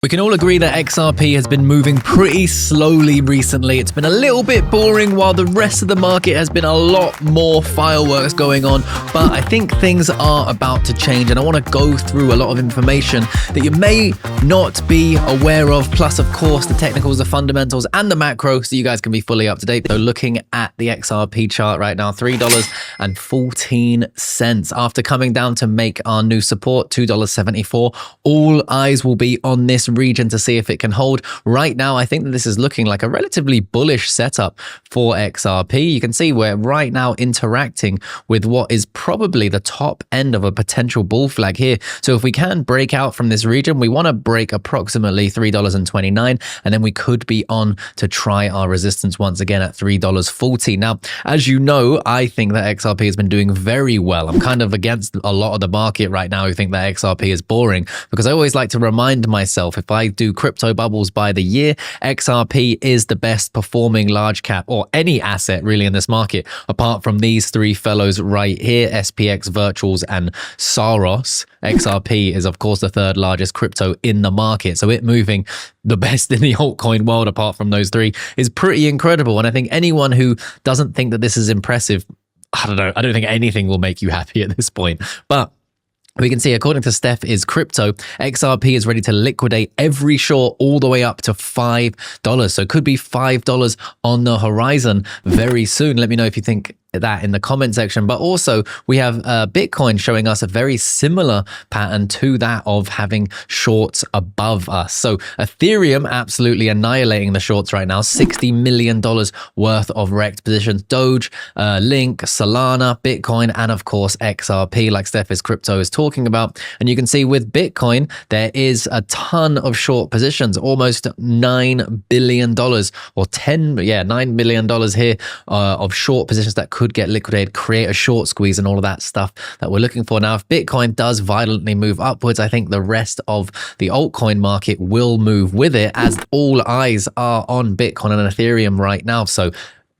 We can all agree that XRP has been moving pretty slowly recently. It's been a little bit boring while the rest of the market has been a lot more fireworks going on. But I think things are about to change, and I want to go through a lot of information that you may not be aware of. Plus, of course, the technicals, the fundamentals, and the macro, so you guys can be fully up to date. So looking at the XRP chart right now, $3.14 after coming down to make our new support, $2.74. All eyes will be on this region to see if it can hold. Right now, I think that this is looking like a relatively bullish setup for XRP. You can see we're right now interacting with what is probably the top end of a potential bull flag here. So if we can break out from this region, we want to break approximately $3.29, and then we could be on to try our resistance once again at $3.40. Now, as you know, I think that XRP has been doing very well. I'm kind of against a lot of the market right now who think that XRP is boring, because I always like to remind myself, if I do crypto bubbles by the year, XRP is the best performing large cap or any asset really in this market, apart from these three fellows right here, SPX, Virtuals, and Saros. XRP is, of course, the third largest crypto in the market. So it moving the best in the altcoin world, apart from those three, is pretty incredible. And I think anyone who doesn't think that this is impressive, I don't know, I don't think anything will make you happy at this point. But we can see, according to Steph is Crypto, XRP is ready to liquidate every short all the way up to $5. So it could be $5 on the horizon very soon. Let me know if you think that in the comment section. But also we have Bitcoin showing us a very similar pattern to that of having shorts above us. So Ethereum absolutely annihilating the shorts right now, $60 million worth of wrecked positions. Doge, Link, Solana, Bitcoin, and of course XRP, like Steph is Crypto is talking about. And you can see with Bitcoin, there is a ton of short positions, almost $9 billion or $9 billion here of short positions that could get liquidated, create a short squeeze, and all of that stuff that we're looking for. Now, if Bitcoin does violently move upwards, I think the rest of the altcoin market will move with it, as all eyes are on Bitcoin and Ethereum right now. So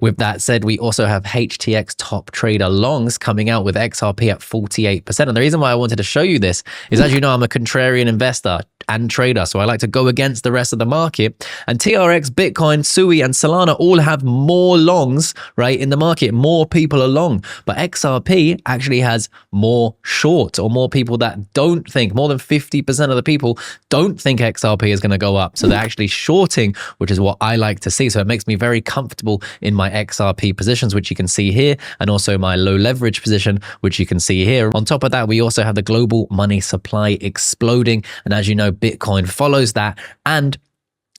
with that said, we also have HTX top trader longs coming out with XRP at 48%. And the reason why I wanted to show you this is, as you know, I'm a contrarian investor and trader, so I like to go against the rest of the market. And TRX, Bitcoin, Sui, and Solana all have more longs, right, in the market. More people are long. But XRP actually has more shorts, or more people that don't think, more than 50% of the people don't think XRP is going to go up. So they're actually shorting, which is what I like to see. So it makes me very comfortable in my XRP positions, which you can see here, and also my low leverage position, which you can see here. On top of that, we also have the global money supply exploding. And as you know, Bitcoin follows that. And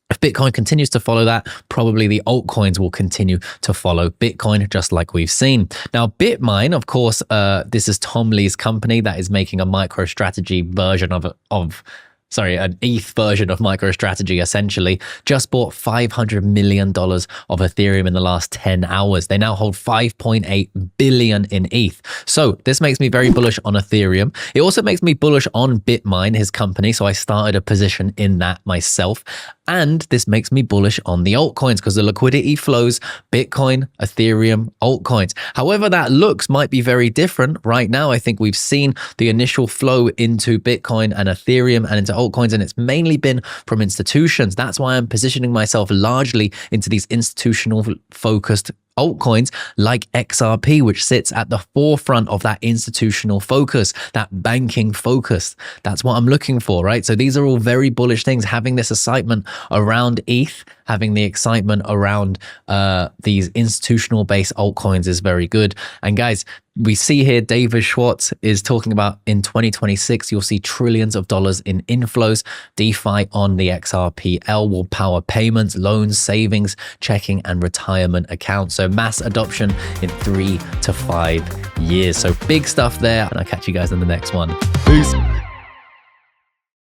if Bitcoin continues to follow that, probably the altcoins will continue to follow Bitcoin, just like we've seen. Now, BitMine, of course, this is Tom Lee's company that is making a MicroStrategy version of an ETH version of MicroStrategy, essentially, just bought $500 million of Ethereum in the last 10 hours. They now hold 5.8 billion in ETH. So this makes me very bullish on Ethereum. It also makes me bullish on BitMine, his company. So I started a position in that myself. And this makes me bullish on the altcoins, because the liquidity flows Bitcoin, Ethereum, altcoins. However, that looks might be very different. Right now, I think we've seen the initial flow into Bitcoin and Ethereum and into altcoins, and it's mainly been from institutions. That's why I'm positioning myself largely into these institutional focused altcoins like XRP, which sits at the forefront of that institutional focus, that banking focus. That's what I'm looking for, right? So these are all very bullish things. Having this excitement around ETH, having the excitement around these institutional based altcoins is very good. And guys, we see here David Schwartz is talking about in 2026, you'll see trillions of dollars in inflows. DeFi on the XRPL will power payments, loans, savings, checking, and retirement accounts. So mass adoption in 3 to 5 years. So big stuff there. And I'll catch you guys in the next one. Peace.